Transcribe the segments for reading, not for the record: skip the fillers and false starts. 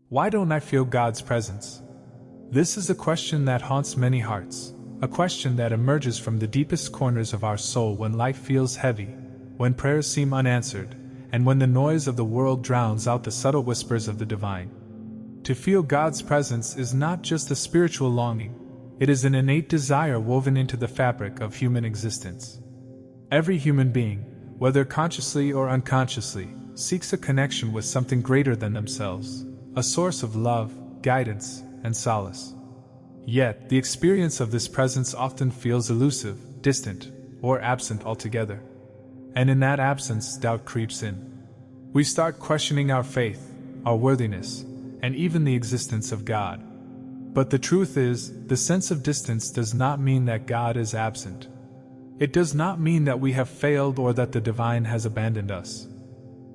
Why don't I feel God's presence? This is a question that haunts many hearts, a question that emerges from the deepest corners of our soul when life feels heavy, when prayers seem unanswered, and when the noise of the world drowns out the subtle whispers of the divine. To feel God's presence is not just a spiritual longing, it is an innate desire woven into the fabric of human existence. Every human being, whether consciously or unconsciously, seeks a connection with something greater than themselves, a source of love, guidance, and solace. Yet, the experience of this presence often feels elusive, distant, or absent altogether. And in that absence, doubt creeps in. We start questioning our faith, our worthiness, and even the existence of God. But the truth is, the sense of distance does not mean that God is absent. It does not mean that we have failed or that the divine has abandoned us.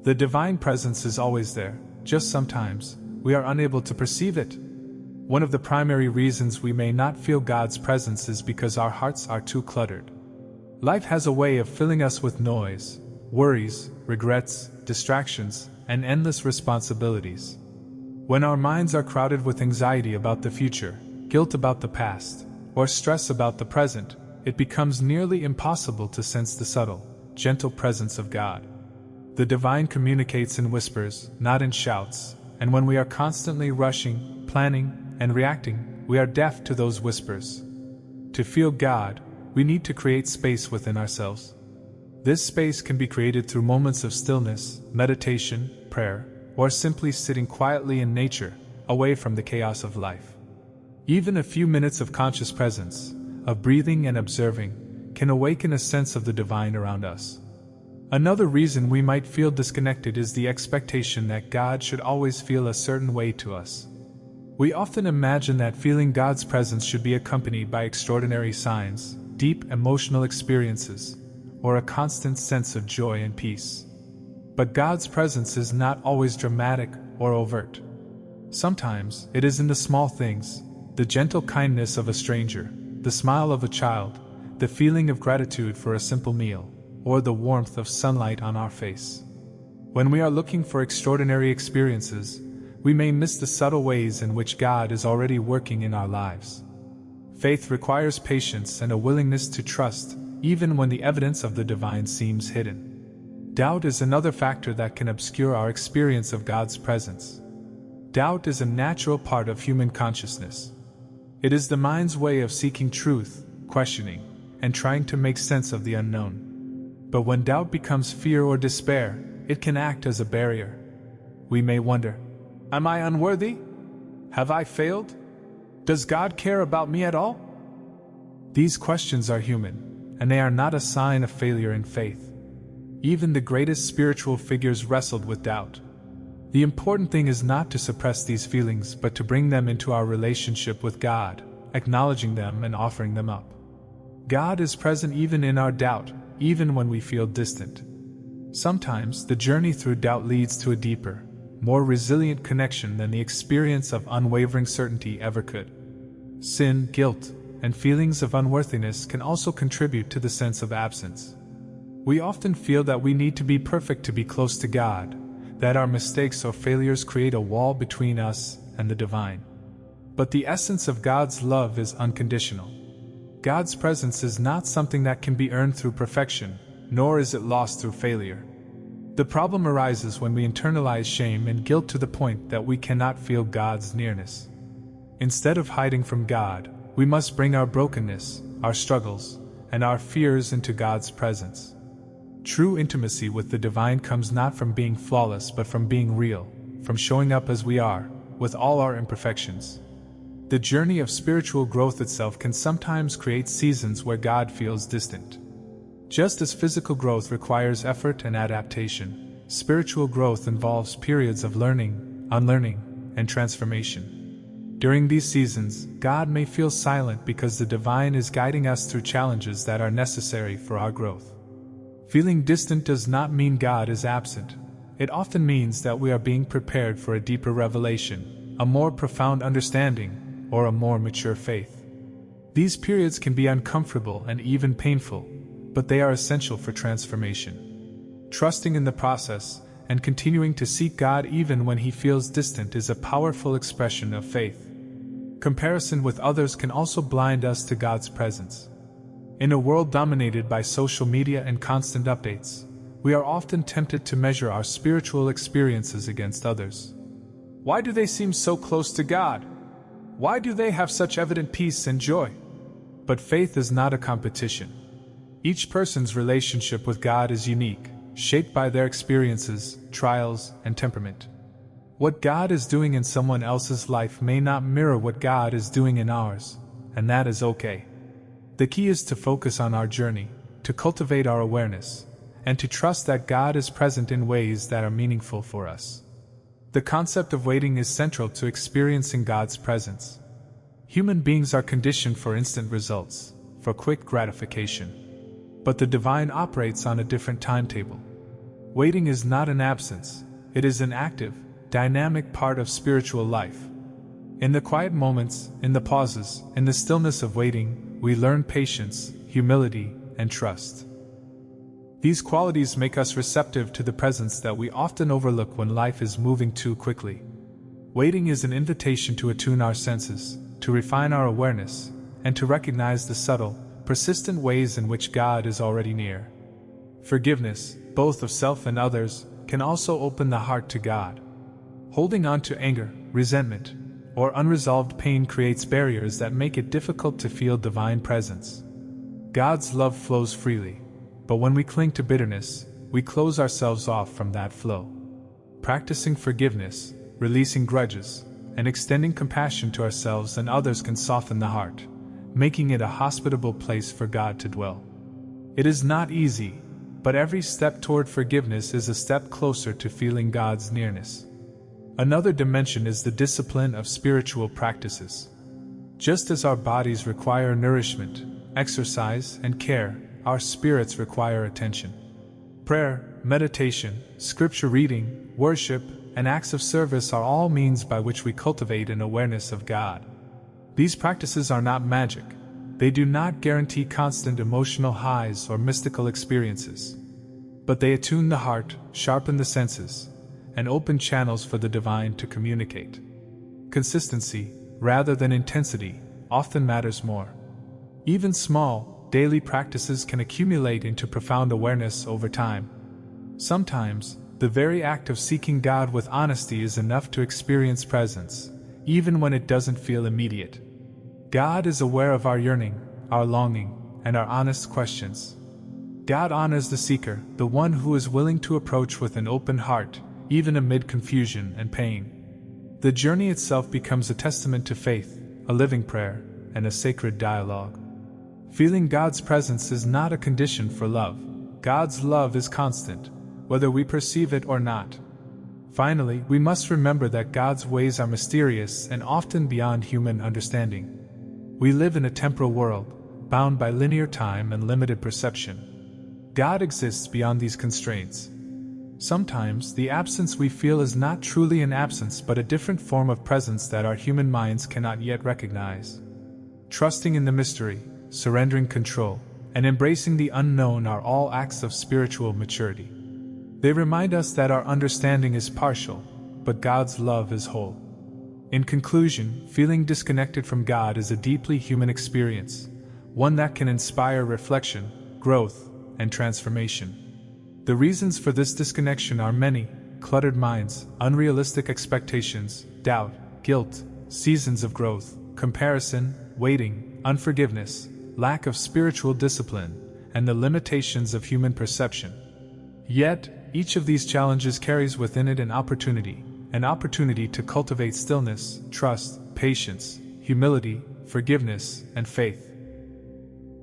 The divine presence is always there, just sometimes we are unable to perceive it. One of the primary reasons we may not feel God's presence is because our hearts are too cluttered. Life has a way of filling us with noise, worries, regrets, distractions, and endless responsibilities. When our minds are crowded with anxiety about the future, guilt about the past, or stress about the present, it becomes nearly impossible to sense the subtle, gentle presence of God. The divine communicates in whispers, not in shouts, and when we are constantly rushing, planning, and reacting, we are deaf to those whispers. To feel God, we need to create space within ourselves. This space can be created through moments of stillness, meditation, prayer, or simply sitting quietly in nature, away from the chaos of life. Even a few minutes of conscious presence, of breathing and observing, can awaken a sense of the divine around us. Another reason we might feel disconnected is the expectation that God should always feel a certain way to us. We often imagine that feeling God's presence should be accompanied by extraordinary signs, deep emotional experiences, or a constant sense of joy and peace. But God's presence is not always dramatic or overt. Sometimes it is in the small things, the gentle kindness of a stranger, the smile of a child, the feeling of gratitude for a simple meal, or the warmth of sunlight on our face. When we are looking for extraordinary experiences, we may miss the subtle ways in which God is already working in our lives. Faith requires patience and a willingness to trust, even when the evidence of the divine seems hidden. Doubt is another factor that can obscure our experience of God's presence. Doubt is a natural part of human consciousness. It is the mind's way of seeking truth, questioning, and trying to make sense of the unknown. But when doubt becomes fear or despair, it can act as a barrier. We may wonder, am I unworthy? Have I failed? Does God care about me at all? These questions are human, and they are not a sign of failure in faith. Even the greatest spiritual figures wrestled with doubt. The important thing is not to suppress these feelings but to bring them into our relationship with God, acknowledging them and offering them up. God is present even in our doubt, even when we feel distant. Sometimes the journey through doubt leads to a deeper, more resilient connection than the experience of unwavering certainty ever could. Sin, guilt, and feelings of unworthiness can also contribute to the sense of absence. We often feel that we need to be perfect to be close to God, that our mistakes or failures create a wall between us and the divine. But the essence of God's love is unconditional. God's presence is not something that can be earned through perfection, nor is it lost through failure. The problem arises when we internalize shame and guilt to the point that we cannot feel God's nearness. Instead of hiding from God, we must bring our brokenness, our struggles, and our fears into God's presence. True intimacy with the divine comes not from being flawless but from being real, from showing up as we are, with all our imperfections. The journey of spiritual growth itself can sometimes create seasons where God feels distant. Just as physical growth requires effort and adaptation, spiritual growth involves periods of learning, unlearning, and transformation. During these seasons, God may feel silent because the divine is guiding us through challenges that are necessary for our growth. Feeling distant does not mean God is absent. It often means that we are being prepared for a deeper revelation, a more profound understanding, or a more mature faith. These periods can be uncomfortable and even painful, but they are essential for transformation. Trusting in the process, and continuing to seek God even when he feels distant is a powerful expression of faith. Comparison with others can also blind us to God's presence. In a world dominated by social media and constant updates, we are often tempted to measure our spiritual experiences against others. Why do they seem so close to God? Why do they have such evident peace and joy? But faith is not a competition. Each person's relationship with God is unique, shaped by their experiences, trials, and temperament. What God is doing in someone else's life may not mirror what God is doing in ours, and that is okay. The key is to focus on our journey, to cultivate our awareness, and to trust that God is present in ways that are meaningful for us. The concept of waiting is central to experiencing God's presence. Human beings are conditioned for instant results, for quick gratification. But the divine operates on a different timetable. Waiting is not an absence, it is an active, dynamic part of spiritual life. In the quiet moments, in the pauses, in the stillness of waiting, we learn patience, humility, and trust. These qualities make us receptive to the presence that we often overlook when life is moving too quickly. Waiting is an invitation to attune our senses, to refine our awareness, and to recognize the subtle, persistent ways in which God is already near. Forgiveness, both of self and others, can also open the heart to God. Holding on to anger, resentment, or unresolved pain creates barriers that make it difficult to feel divine presence. God's love flows freely, but when we cling to bitterness, we close ourselves off from that flow. Practicing forgiveness, releasing grudges, and extending compassion to ourselves and others can soften the heart, making it a hospitable place for God to dwell. It is not easy, but every step toward forgiveness is a step closer to feeling God's nearness. Another dimension is the discipline of spiritual practices. Just as our bodies require nourishment, exercise, and care, our spirits require attention. Prayer, meditation, scripture reading, worship, and acts of service are all means by which we cultivate an awareness of God. These practices are not magic. They do not guarantee constant emotional highs or mystical experiences. But they attune the heart, sharpen the senses, and open channels for the divine to communicate. Consistency, rather than intensity, often matters more. Even small, daily practices can accumulate into profound awareness over time. Sometimes, the very act of seeking God with honesty is enough to experience presence, even when it doesn't feel immediate. God is aware of our yearning, our longing, and our honest questions. God honors the seeker, the one who is willing to approach with an open heart, even amid confusion and pain. The journey itself becomes a testament to faith, a living prayer, and a sacred dialogue. Feeling God's presence is not a condition for love. God's love is constant, whether we perceive it or not. Finally, we must remember that God's ways are mysterious and often beyond human understanding. We live in a temporal world, bound by linear time and limited perception. God exists beyond these constraints. Sometimes, the absence we feel is not truly an absence but a different form of presence that our human minds cannot yet recognize. Trusting in the mystery, surrendering control, and embracing the unknown are all acts of spiritual maturity. They remind us that our understanding is partial, but God's love is whole. In conclusion, feeling disconnected from God is a deeply human experience, one that can inspire reflection, growth, and transformation. The reasons for this disconnection are many: cluttered minds, unrealistic expectations, doubt, guilt, seasons of growth, comparison, waiting, unforgiveness, lack of spiritual discipline, and the limitations of human perception. Yet, each of these challenges carries within it an opportunity to cultivate stillness, trust, patience, humility, forgiveness, and faith.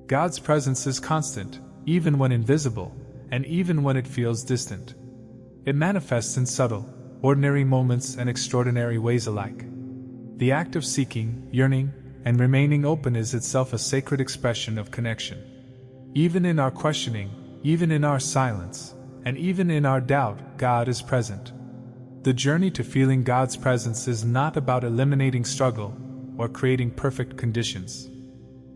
God's presence is constant, even when invisible, and even when it feels distant. It manifests in subtle, ordinary moments and extraordinary ways alike. The act of seeking, yearning, and remaining open is itself a sacred expression of connection. Even in our questioning, even in our silence, and even in our doubt, God is present. The journey to feeling God's presence is not about eliminating struggle or creating perfect conditions.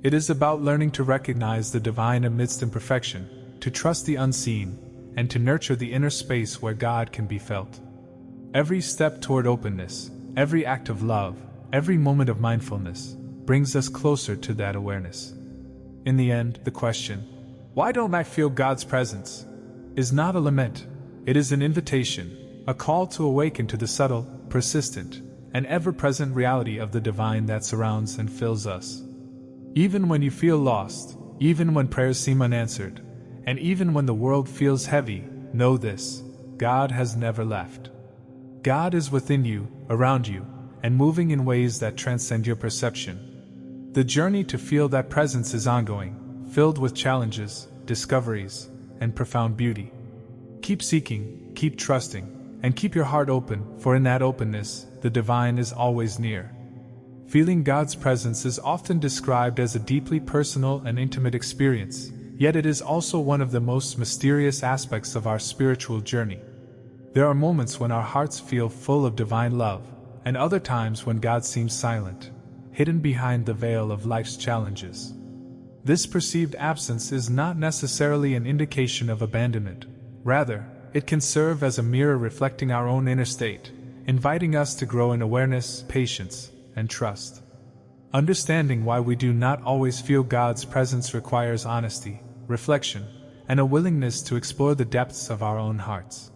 It is about learning to recognize the divine amidst imperfection, to trust the unseen, and to nurture the inner space where God can be felt. Every step toward openness, every act of love, every moment of mindfulness, brings us closer to that awareness. In the end, the question, "Why don't I feel God's presence?" is not a lament, it is an invitation, a call to awaken to the subtle, persistent, and ever-present reality of the divine that surrounds and fills us. Even when you feel lost, even when prayers seem unanswered, and even when the world feels heavy, know this: God has never left. God is within you, around you, and moving in ways that transcend your perception. The journey to feel that presence is ongoing, filled with challenges, discoveries, and profound beauty. Keep seeking, keep trusting, and keep your heart open, for in that openness, the divine is always near. Feeling God's presence is often described as a deeply personal and intimate experience, yet it is also one of the most mysterious aspects of our spiritual journey. There are moments when our hearts feel full of divine love, and other times when God seems silent, hidden behind the veil of life's challenges. This perceived absence is not necessarily an indication of abandonment. Rather, it can serve as a mirror reflecting our own inner state, inviting us to grow in awareness, patience, and trust. Understanding why we do not always feel God's presence requires honesty, reflection, and a willingness to explore the depths of our own hearts.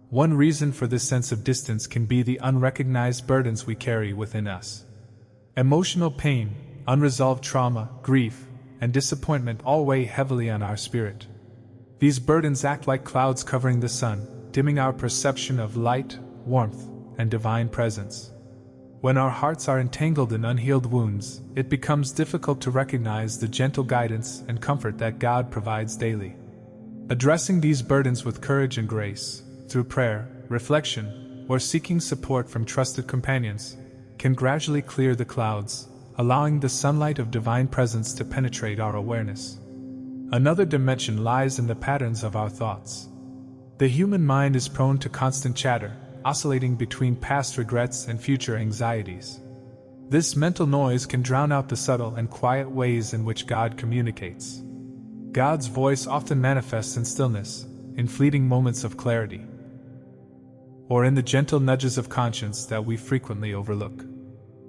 One reason for this sense of distance can be the unrecognized burdens we carry within us. Emotional pain, unresolved trauma, grief, and disappointment all weigh heavily on our spirit. These burdens act like clouds covering the sun, dimming our perception of light, warmth, and divine presence. When our hearts are entangled in unhealed wounds, it becomes difficult to recognize the gentle guidance and comfort that God provides daily. Addressing these burdens with courage and grace, through prayer, reflection, or seeking support from trusted companions, can gradually clear the clouds, allowing the sunlight of divine presence to penetrate our awareness. Another dimension lies in the patterns of our thoughts. The human mind is prone to constant chatter, oscillating between past regrets and future anxieties. This mental noise can drown out the subtle and quiet ways in which God communicates. God's voice often manifests in stillness, in fleeting moments of clarity, or in the gentle nudges of conscience that we frequently overlook.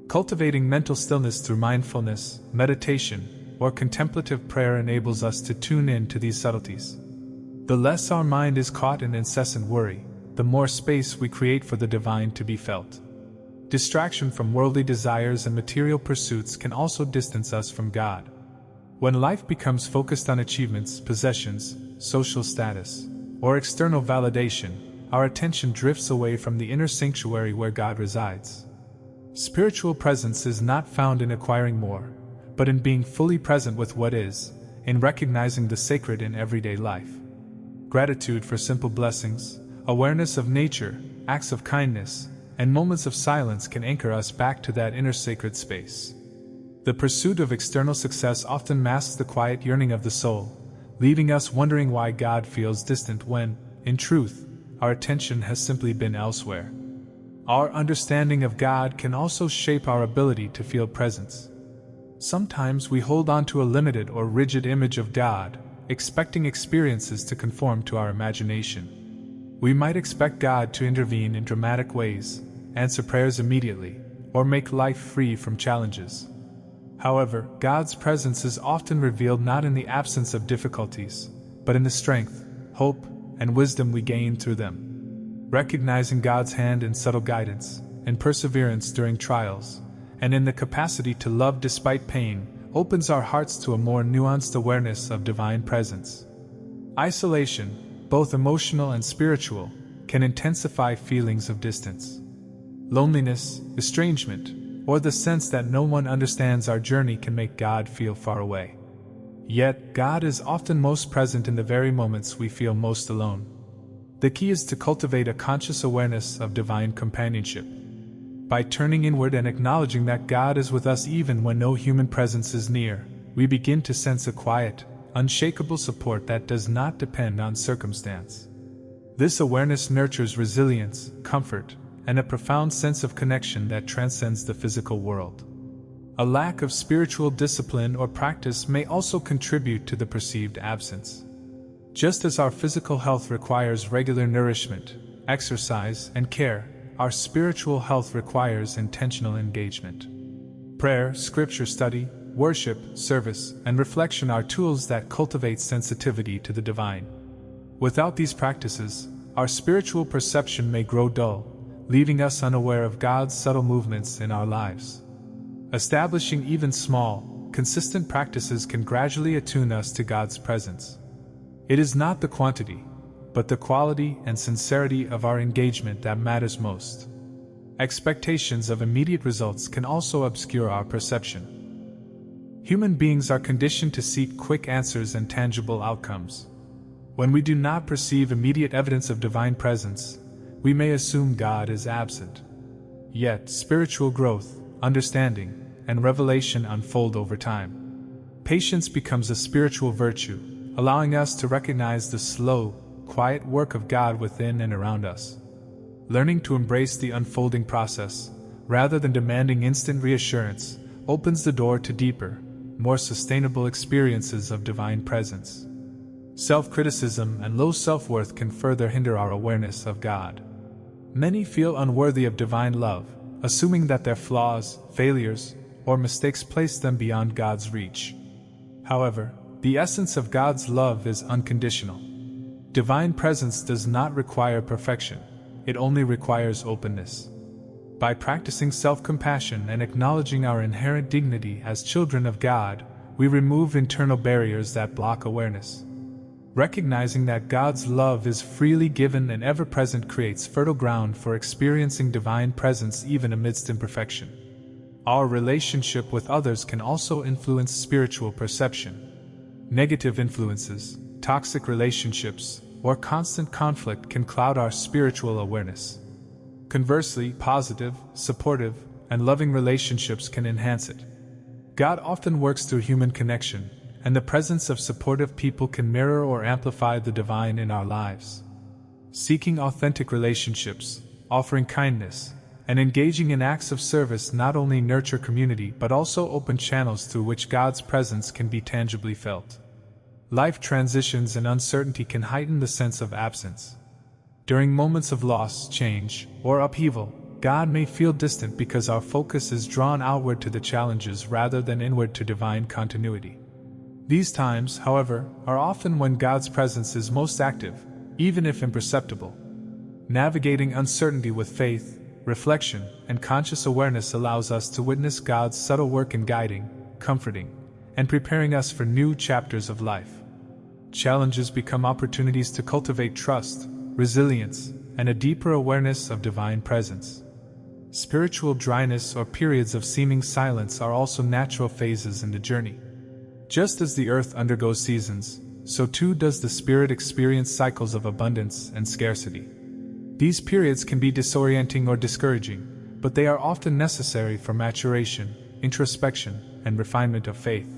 Cultivating mental stillness through mindfulness, meditation, or contemplative prayer enables us to tune in to these subtleties. The less our mind is caught in incessant worry, the more space we create for the divine to be felt. Distraction from worldly desires and material pursuits can also distance us from God. When life becomes focused on achievements, possessions, social status, or external validation, our attention drifts away from the inner sanctuary where God resides. Spiritual presence is not found in acquiring more, but in being fully present with what is, in recognizing the sacred in everyday life. Gratitude for simple blessings, awareness of nature, acts of kindness, and moments of silence can anchor us back to that inner sacred space. The pursuit of external success often masks the quiet yearning of the soul, leaving us wondering why God feels distant when, in truth, our attention has simply been elsewhere. Our understanding of God can also shape our ability to feel presence. Sometimes we hold on to a limited or rigid image of God, expecting experiences to conform to our imagination. We might expect God to intervene in dramatic ways, answer prayers immediately, or make life free from challenges. However, God's presence is often revealed not in the absence of difficulties, but in the strength, hope, and wisdom we gain through them. Recognizing God's hand in subtle guidance, in perseverance during trials, and in the capacity to love despite pain, opens our hearts to a more nuanced awareness of divine presence. Isolation, both emotional and spiritual, can intensify feelings of distance. Loneliness, estrangement, or the sense that no one understands our journey can make God feel far away. Yet, God is often most present in the very moments we feel most alone. The key is to cultivate a conscious awareness of divine companionship. By turning inward and acknowledging that God is with us even when no human presence is near, we begin to sense a quiet, unshakable support that does not depend on circumstance. This awareness nurtures resilience, comfort, and a profound sense of connection that transcends the physical world. A lack of spiritual discipline or practice may also contribute to the perceived absence. Just as our physical health requires regular nourishment, exercise, and care, our spiritual health requires intentional engagement. Prayer, scripture study, worship, service, and reflection are tools that cultivate sensitivity to the divine. Without these practices, our spiritual perception may grow dull, leaving us unaware of God's subtle movements in our lives. Establishing even small, consistent practices can gradually attune us to God's presence. It is not the quantity, but the quality and sincerity of our engagement that matters most. Expectations of immediate results can also obscure our perception. Human beings are conditioned to seek quick answers and tangible outcomes. When we do not perceive immediate evidence of divine presence, we may assume God is absent. Yet, spiritual growth, understanding, and revelation unfold over time. Patience becomes a spiritual virtue, allowing us to recognize the slow, quiet work of God within and around us. Learning to embrace the unfolding process, rather than demanding instant reassurance, opens the door to deeper, more sustainable experiences of divine presence. Self-criticism and low self-worth can further hinder our awareness of God. Many feel unworthy of divine love, assuming that their flaws, failures, or mistakes place them beyond God's reach. However, the essence of God's love is unconditional. Divine presence does not require perfection, it only requires openness. By practicing self-compassion and acknowledging our inherent dignity as children of God, we remove internal barriers that block awareness. Recognizing that God's love is freely given and ever-present creates fertile ground for experiencing divine presence even amidst imperfection. Our relationship with others can also influence spiritual perception. Negative influences, toxic relationships, or constant conflict can cloud our spiritual awareness. Conversely, positive, supportive, and loving relationships can enhance it. God often works through human connection, and the presence of supportive people can mirror or amplify the divine in our lives. Seeking authentic relationships, offering kindness, and engaging in acts of service not only nurture community but also open channels through which God's presence can be tangibly felt. Life transitions and uncertainty can heighten the sense of absence. During moments of loss, change, or upheaval, God may feel distant because our focus is drawn outward to the challenges rather than inward to divine continuity. These times, however, are often when God's presence is most active, even if imperceptible. Navigating uncertainty with faith, reflection, and conscious awareness allows us to witness God's subtle work in guiding, comforting, and preparing us for new chapters of life. Challenges become opportunities to cultivate trust, resilience, and a deeper awareness of divine presence. Spiritual dryness or periods of seeming silence are also natural phases in the journey. Just as the earth undergoes seasons, so too does the spirit experience cycles of abundance and scarcity. These periods can be disorienting or discouraging, but they are often necessary for maturation, introspection, and refinement of faith.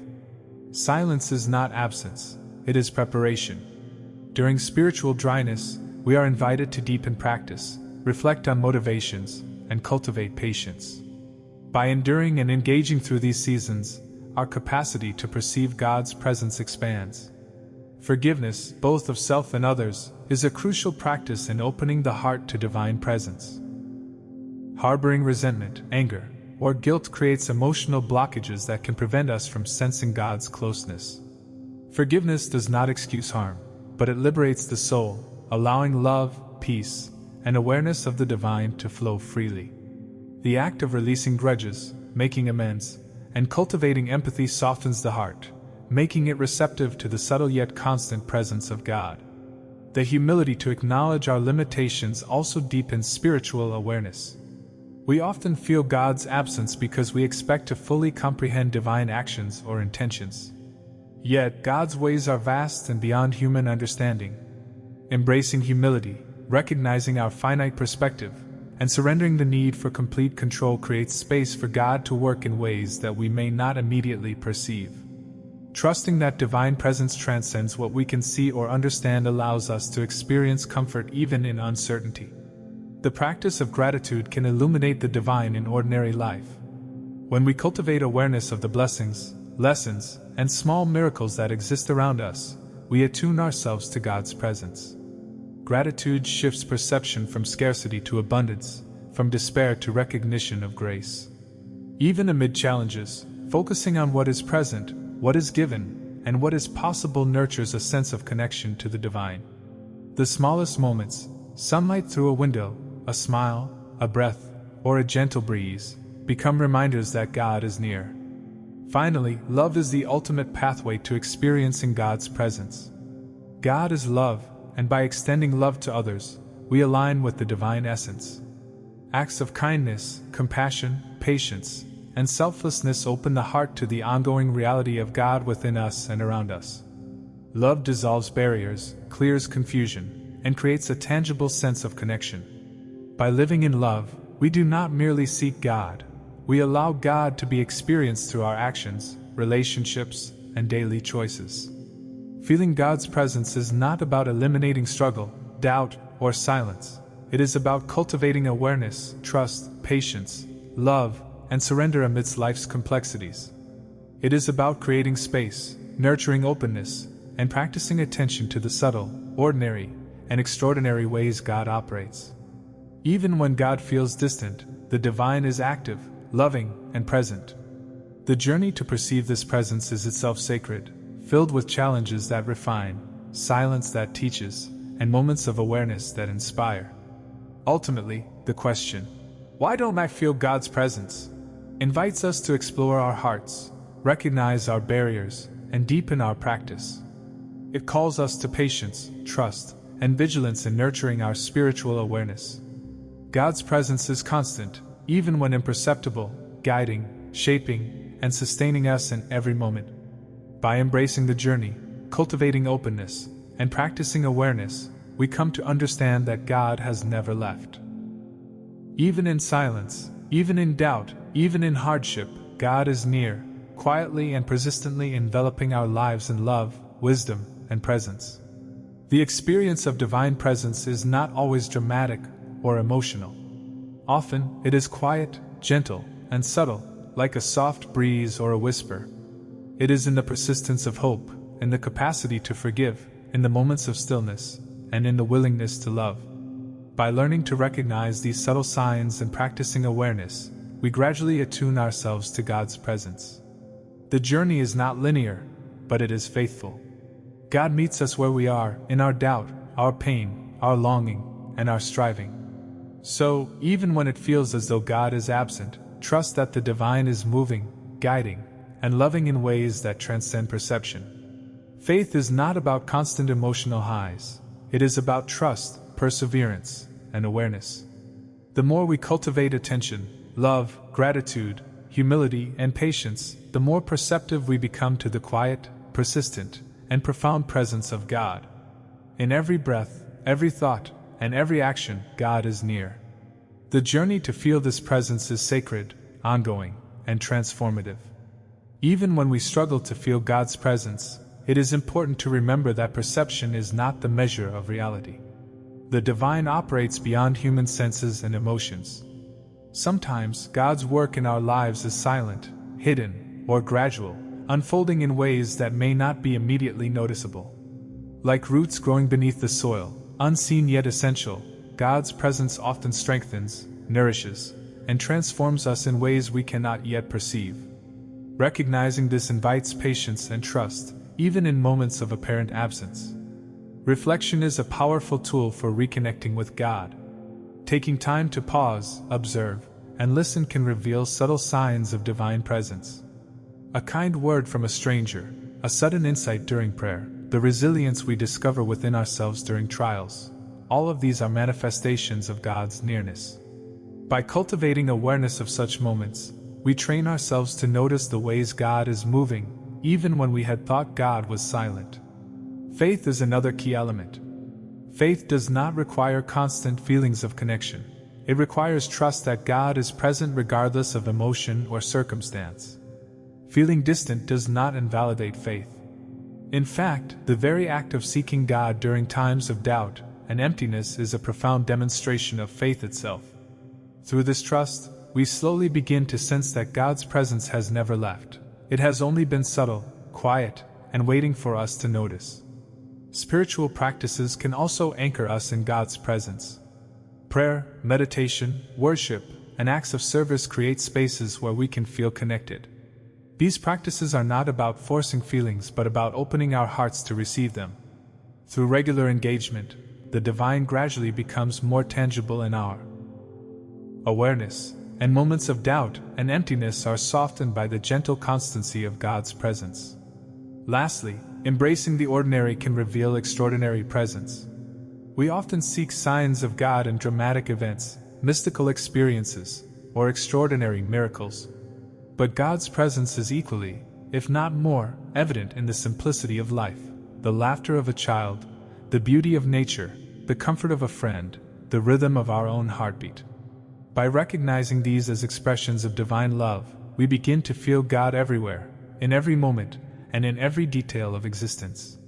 Silence is not absence, it is preparation. During spiritual dryness, we are invited to deepen practice, reflect on motivations, and cultivate patience. By enduring and engaging through these seasons, our capacity to perceive God's presence expands. Forgiveness, both of self and others, is a crucial practice in opening the heart to divine presence. Harboring resentment, anger, or guilt creates emotional blockages that can prevent us from sensing God's closeness. Forgiveness does not excuse harm, but it liberates the soul, allowing love, peace, and awareness of the divine to flow freely. The act of releasing grudges, making amends, and cultivating empathy softens the heart, making it receptive to the subtle yet constant presence of God. The humility to acknowledge our limitations also deepens spiritual awareness. We often feel God's absence because we expect to fully comprehend divine actions or intentions. Yet, God's ways are vast and beyond human understanding. Embracing humility, recognizing our finite perspective, and surrendering the need for complete control creates space for God to work in ways that we may not immediately perceive. Trusting that divine presence transcends what we can see or understand allows us to experience comfort even in uncertainty. The practice of gratitude can illuminate the divine in ordinary life. When we cultivate awareness of the blessings, lessons, and small miracles that exist around us, we attune ourselves to God's presence. Gratitude shifts perception from scarcity to abundance, from despair to recognition of grace. Even amid challenges, focusing on what is present, what is given, and what is possible nurtures a sense of connection to the divine. The smallest moments, sunlight through a window, a smile, a breath, or a gentle breeze, become reminders that God is near. Finally, love is the ultimate pathway to experiencing God's presence. God is love, and by extending love to others, we align with the divine essence. Acts of kindness, compassion, patience, and selflessness open the heart to the ongoing reality of God within us and around us. Love dissolves barriers, clears confusion, and creates a tangible sense of connection. By living in love, we do not merely seek God, we allow God to be experienced through our actions, relationships, and daily choices. Feeling God's presence is not about eliminating struggle, doubt, or silence. It is about cultivating awareness, trust, patience, love, and surrender amidst life's complexities. It is about creating space, nurturing openness, and practicing attention to the subtle, ordinary, and extraordinary ways God operates. Even when God feels distant, the divine is active, loving, and present. The journey to perceive this presence is itself sacred, filled with challenges that refine, silence that teaches, and moments of awareness that inspire. Ultimately, the question, "Why don't I feel God's presence?" invites us to explore our hearts, recognize our barriers, and deepen our practice. It calls us to patience, trust, and vigilance in nurturing our spiritual awareness. God's presence is constant, even when imperceptible, guiding, shaping, and sustaining us in every moment. By embracing the journey, cultivating openness, and practicing awareness, we come to understand that God has never left. Even in silence, even in doubt, even in hardship, God is near, quietly and persistently enveloping our lives in love, wisdom, and presence. The experience of divine presence is not always dramatic or emotional. Often, it is quiet, gentle, and subtle, like a soft breeze or a whisper. It is in the persistence of hope, in the capacity to forgive, in the moments of stillness, and in the willingness to love. By learning to recognize these subtle signs and practicing awareness, we gradually attune ourselves to God's presence. The journey is not linear, but it is faithful. God meets us where we are, in our doubt, our pain, our longing, and our striving. So, even when it feels as though God is absent, trust that the divine is moving, guiding, and loving in ways that transcend perception. Faith is not about constant emotional highs. It is about trust, perseverance, and awareness. The more we cultivate attention, love, gratitude, humility, and patience, the more perceptive we become to the quiet, persistent, and profound presence of God. In every breath, every thought, and every action, God is near. The journey to feel this presence is sacred, ongoing, and transformative. Even when we struggle to feel God's presence, it is important to remember that perception is not the measure of reality. The divine operates beyond human senses and emotions. Sometimes, God's work in our lives is silent, hidden, or gradual, unfolding in ways that may not be immediately noticeable. Like roots growing beneath the soil, unseen yet essential, God's presence often strengthens, nourishes, and transforms us in ways we cannot yet perceive. Recognizing this invites patience and trust, even in moments of apparent absence. Reflection is a powerful tool for reconnecting with God. Taking time to pause, observe, and listen can reveal subtle signs of divine presence. A kind word from a stranger, a sudden insight during prayer, the resilience we discover within ourselves during trials, all of these are manifestations of God's nearness. By cultivating awareness of such moments, we train ourselves to notice the ways God is moving, even when we had thought God was silent. Faith is another key element. Faith does not require constant feelings of connection. It requires trust that God is present regardless of emotion or circumstance. Feeling distant does not invalidate faith. In fact, the very act of seeking God during times of doubt and emptiness is a profound demonstration of faith itself. Through this trust, we slowly begin to sense that God's presence has never left. It has only been subtle, quiet, and waiting for us to notice. Spiritual practices can also anchor us in God's presence. Prayer, meditation, worship, and acts of service create spaces where we can feel connected. These practices are not about forcing feelings but about opening our hearts to receive them. Through regular engagement, the divine gradually becomes more tangible in our awareness, and moments of doubt and emptiness are softened by the gentle constancy of God's presence. Lastly, embracing the ordinary can reveal extraordinary presence. We often seek signs of God in dramatic events, mystical experiences, or extraordinary miracles. But God's presence is equally, if not more, evident in the simplicity of life, the laughter of a child, the beauty of nature, the comfort of a friend, the rhythm of our own heartbeat. By recognizing these as expressions of divine love, we begin to feel God everywhere, in every moment, and in every detail of existence.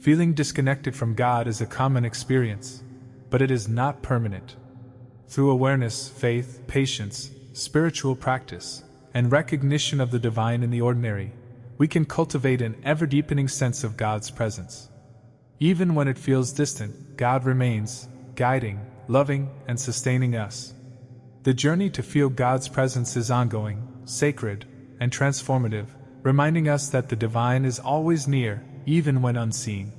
Feeling disconnected from God is a common experience, but it is not permanent. Through awareness, faith, patience, spiritual practice, and recognition of the divine in the ordinary, we can cultivate an ever-deepening sense of God's presence. Even when it feels distant, God remains, guiding, loving, and sustaining us. The journey to feel God's presence is ongoing, sacred, and transformative, reminding us that the divine is always near, even when unseen.